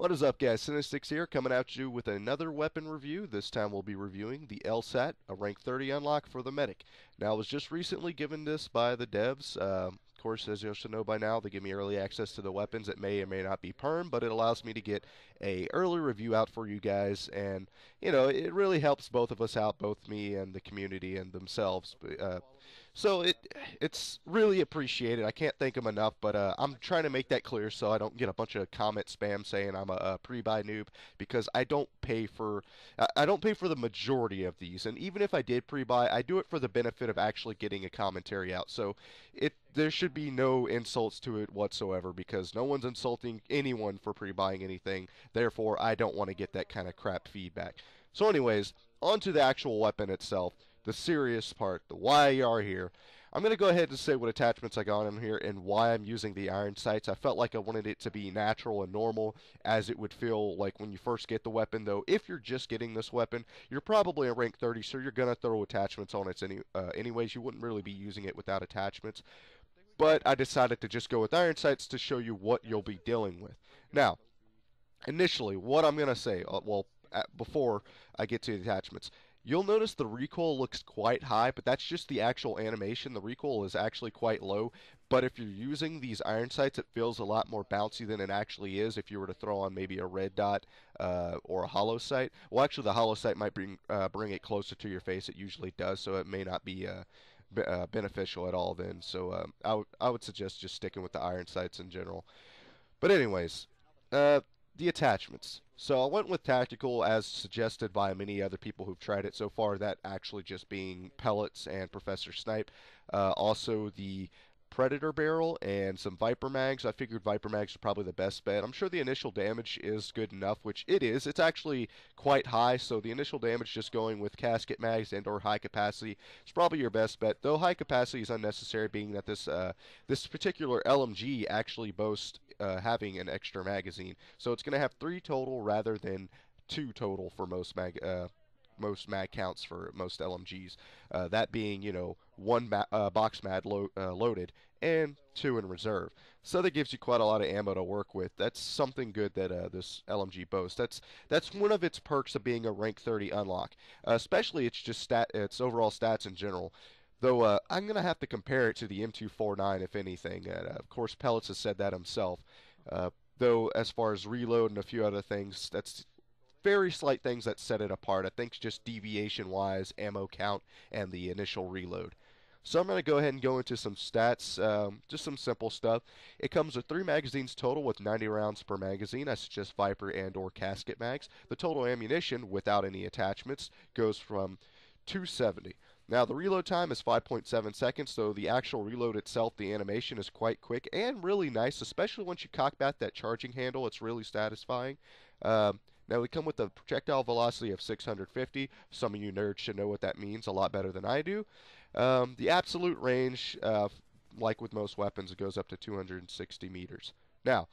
What is up, guys? CINNA here, coming at you with another weapon review. This time we'll be reviewing the LSAT, a rank 30 unlock for the medic. Now, I was just recently given this by the devs. Of course, as you should know by now, they give me early access to the weapons. It may or may not be perm, but it allows me to get a early review out for you guys, and it really helps both of us out, both me and the community and themselves. So it's really appreciated. I can't thank them enough, but I'm trying to make that clear so I don't get a bunch of comment spam saying I'm a pre-buy noob, because I don't pay for the majority of these, and even if I did pre-buy, I do it for the benefit of actually getting a commentary out. So there should be no insults to it whatsoever, because no one's insulting anyone for pre-buying anything. Therefore, I don't want to get that kind of crap feedback. So anyways, on to the actual weapon itself, the serious part, the why you are here. I'm going to go ahead and say what attachments I got in here and why I'm using the iron sights. I felt like I wanted it to be natural and normal, as it would feel like when you first get the weapon. Though if you're just getting this weapon, you're probably a rank 30, so you're going to throw attachments on it anyways. You wouldn't really be using it without attachments. But I decided to just go with iron sights to show you what you'll be dealing with. Now, initially, what I'm going to say, before I get to the attachments, you'll notice the recoil looks quite high, but that's just the actual animation. The recoil is actually quite low, but if you're using these iron sights, it feels a lot more bouncy than it actually is if you were to throw on maybe a red dot or a hollow sight. Well, actually, the hollow sight might bring it closer to your face. It usually does, so it may not be beneficial at all then. So I would suggest just sticking with the iron sights in general. But anyways, the attachments. So I went with tactical, as suggested by many other people who've tried it so far, that actually just being pellets and Professor Snipe. Also the Predator barrel and some Viper mags. I figured Viper mags are probably the best bet. I'm sure the initial damage is good enough, which it is. It's actually quite high, so the initial damage just going with casket mags and or high capacity is probably your best bet. Though high capacity is unnecessary, being that this particular LMG actually boasts having an extra magazine, so it's going to have 3 total rather than 2 total for most mag counts for most LMGs. That being, 1 box mag loaded and 2 in reserve. So that gives you quite a lot of ammo to work with. That's something good that this LMG boasts. That's one of its perks of being a rank 30 unlock. Especially its overall stats in general. Though I'm going to have to compare it to the M249, if anything. Of course, Pellets has said that himself. Though, as far as reload and a few other things, that's very slight things that set it apart. I think just deviation-wise, ammo count, and the initial reload. So I'm going to go ahead and go into some stats, just some simple stuff. It comes with 3 magazines total with 90 rounds per magazine. I suggest Viper and or casket mags. The total ammunition, without any attachments, goes from 270. Now, the reload time is 5.7 seconds, so the actual reload itself, the animation, is quite quick and really nice, especially once you cock back that charging handle. It's really satisfying. Now, we come with a projectile velocity of 650. Some of you nerds should know what that means a lot better than I do. The absolute range, like with most weapons, it goes up to 260 meters. Now,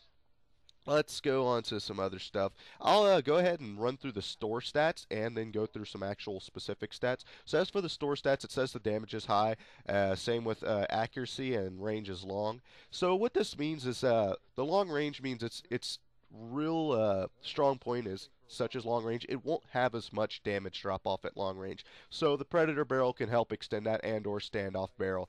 let's go on to some other stuff. I'll go ahead and run through the store stats and then go through some actual specific stats. So as for the store stats, it says the damage is high. Same with accuracy, and range is long. So what this means is the long range means it's real strong point is, such as long range, it won't have as much damage drop off at long range. So the Predator barrel can help extend that, and or standoff barrel.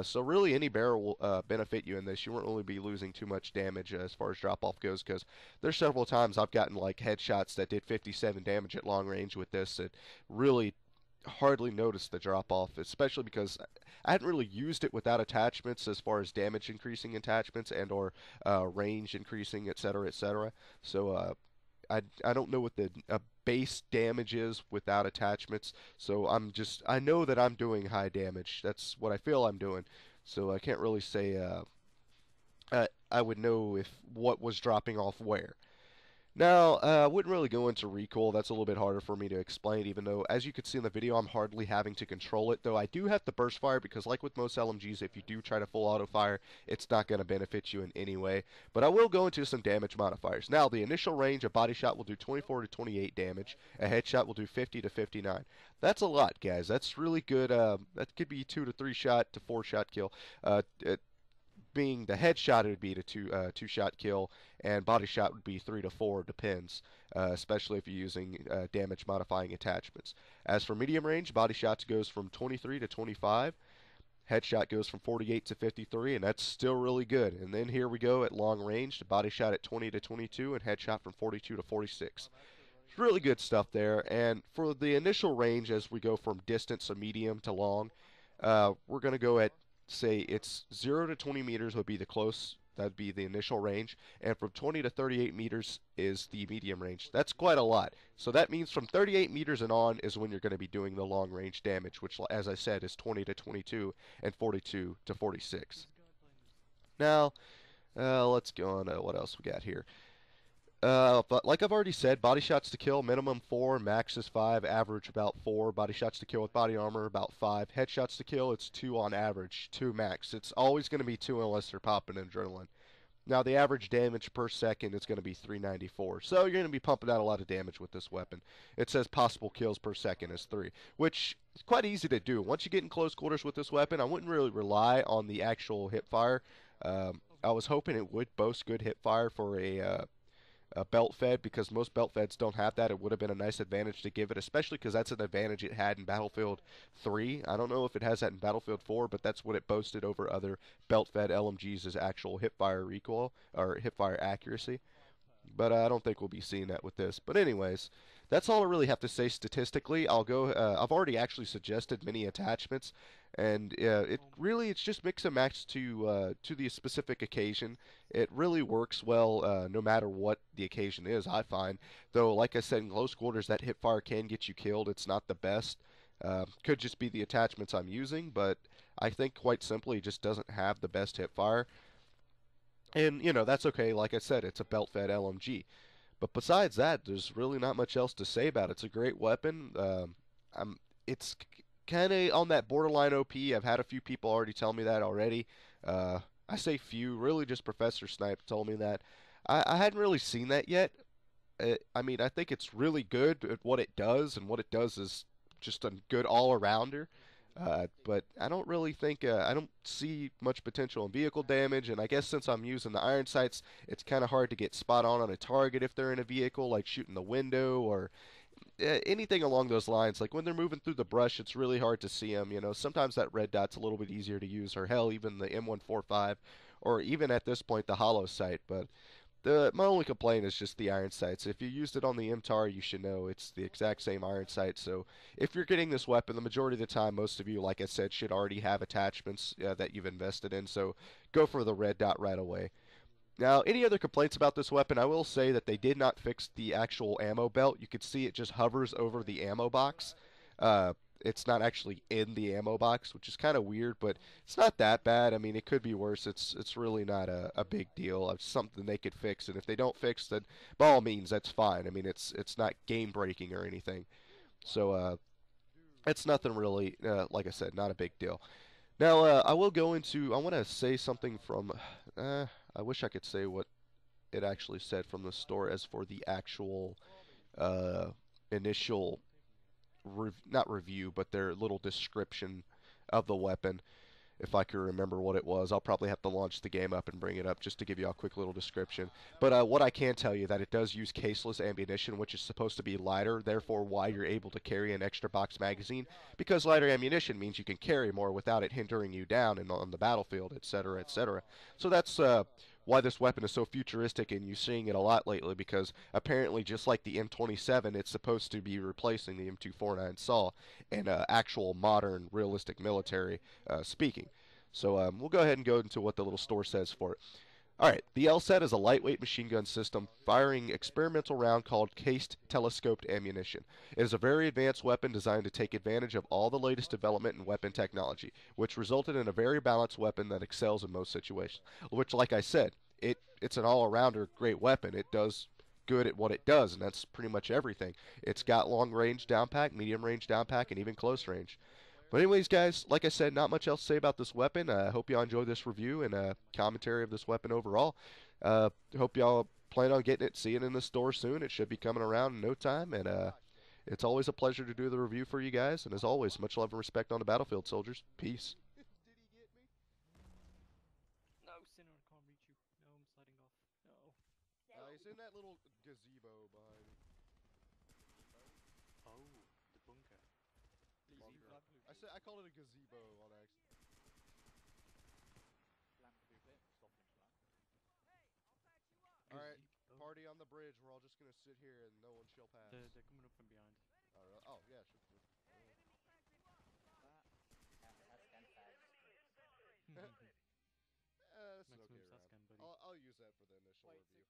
So really any barrel will benefit you in this. You won't really be losing too much damage as far as drop off goes, because there's several times I've gotten like headshots that did 57 damage at long range with this. It really hardly noticed the drop off, especially because I hadn't really used it without attachments as far as damage increasing attachments and or range increasing, etc., etc. So I don't know what the base damage is without attachments, so I know that I'm doing high damage. That's what I feel I'm doing. So I can't really say I would know if what was dropping off where. Now, I wouldn't really go into recoil. That's a little bit harder for me to explain, even though, as you can see in the video, I'm hardly having to control it. Though I do have to burst fire, because like with most LMGs, if you do try to full auto fire, it's not going to benefit you in any way. But I will go into some damage modifiers. Now, the initial range, a body shot will do 24 to 28 damage. A headshot will do 50 to 59. That's a lot, guys. That's really good. That could be 2 to 3 shot to 4 shot kill. being the headshot, it would be the two-shot kill, and body shot would be 3 to 4, depends, especially if you're using damage modifying attachments. As for medium range, body shots goes from 23 to 25. Headshot goes from 48 to 53, and that's still really good. And then here we go at long range, the body shot at 20 to 22, and headshot from 42 to 46. It's really good stuff there. And for the initial range, as we go from distance to medium to long, we're going to go at, say, it's 0 to 20 meters would be the close. That'd be the initial range. And from 20 to 38 meters is the medium range. That's quite a lot. So that means from 38 meters and on is when you're going to be doing the long range damage, which, as I said, is 20 to 22 and 42 to 46. Now, let's go on to what else we got here. But like I've already said, body shots to kill, minimum 4, max is 5, average about 4. Body shots to kill with body armor, about 5. Headshots to kill, it's 2 on average, 2 max. It's always going to be 2 unless they're popping adrenaline. Now, the average damage per second is going to be 394. So you're going to be pumping out a lot of damage with this weapon. It says possible kills per second is 3, which is quite easy to do. Once you get in close quarters with this weapon, I wouldn't really rely on the actual hip fire. I was hoping it would boast good hip fire for a belt fed, because most belt feds don't have that. It would have been a nice advantage to give it, especially because that's an advantage it had in Battlefield 3. I don't know if it has that in Battlefield 4, but that's what it boasted over other belt fed LMGs, is actual hipfire recoil or hipfire accuracy. But I don't think we'll be seeing that with this. But anyways, that's all I really have to say statistically. I've already actually suggested many attachments, and it's just mix and match to the specific occasion. It really works well no matter what the occasion is, I find. Though, like I said, in close quarters, that hipfire can get you killed. It's not the best. Could just be the attachments I'm using, but I think quite simply it just doesn't have the best hipfire. And, that's okay. Like I said, it's a belt-fed LMG. But besides that, there's really not much else to say about it. It's a great weapon. It's kind of on that borderline OP. I've had a few people already tell me that already. I say few, really just Professor Snipe told me that. I hadn't really seen that yet. I think it's really good at what it does, and what it does is just a good all-arounder. But I don't really think, I don't see much potential in vehicle damage, and I guess since I'm using the iron sights, it's kind of hard to get spot on a target if they're in a vehicle, like shooting the window or anything along those lines. Like when they're moving through the brush, it's really hard to see them. Sometimes that red dot's a little bit easier to use, or hell, even the M145, or even at this point the hollow sight. But my only complaint is just the iron sights. If you used it on the MTAR, you should know it's the exact same iron sight. So if you're getting this weapon, the majority of the time, most of you, like I said, should already have attachments that you've invested in. So go for the red dot right away. Now, any other complaints about this weapon? I will say that they did not fix the actual ammo belt. You can see it just hovers over the ammo box. It's not actually in the ammo box, which is kind of weird, but it's not that bad. I mean, it could be worse. It's really not a big deal. It's something they could fix, and if they don't fix, then by all means, that's fine. I mean, it's not game breaking or anything. So it's nothing really. Like I said, not a big deal. Now, I will go into. I want to say something from. I wish I could say what it actually said from the store as for the actual initial. Not review, but their little description of the weapon. If I can remember what it was, I'll probably have to launch the game up and bring it up just to give you a quick little description. But what I can tell you that it does use caseless ammunition, which is supposed to be lighter, therefore why you're able to carry an extra box magazine, because lighter ammunition means you can carry more without it hindering you down on the battlefield, etc., etc. So that's why this weapon is so futuristic, and you're seeing it a lot lately, because apparently just like the M27, it's supposed to be replacing the M249 SAW in actual modern realistic military speaking. So we'll go ahead and go into what the little store says for it. Alright, the LSAT is a lightweight machine gun system firing experimental round called cased telescoped ammunition. It is a very advanced weapon designed to take advantage of all the latest development in weapon technology, which resulted in a very balanced weapon that excels in most situations. Which, like I said, it's an all-arounder great weapon. It does good at what it does, and that's pretty much everything. It's got long-range downpack, medium-range downpack, and even close range. But anyways, guys, like I said, not much else to say about this weapon. I hope y'all enjoyed this review and commentary of this weapon overall. Hope y'all plan on getting it, seeing it in the store soon. It should be coming around in no time, and it's always a pleasure to do the review for you guys. And as always, much love and respect on the battlefield, soldiers. Peace. little gazebo behind me. Oh, the bunker. Bunker. I called it a gazebo on accident. Alright, party on the bridge. We're all just gonna sit here and no one shall pass. They're coming up from behind. Oh, really? Oh yeah, sure. That's an okay round. Buddy. I'll use that for the initial review.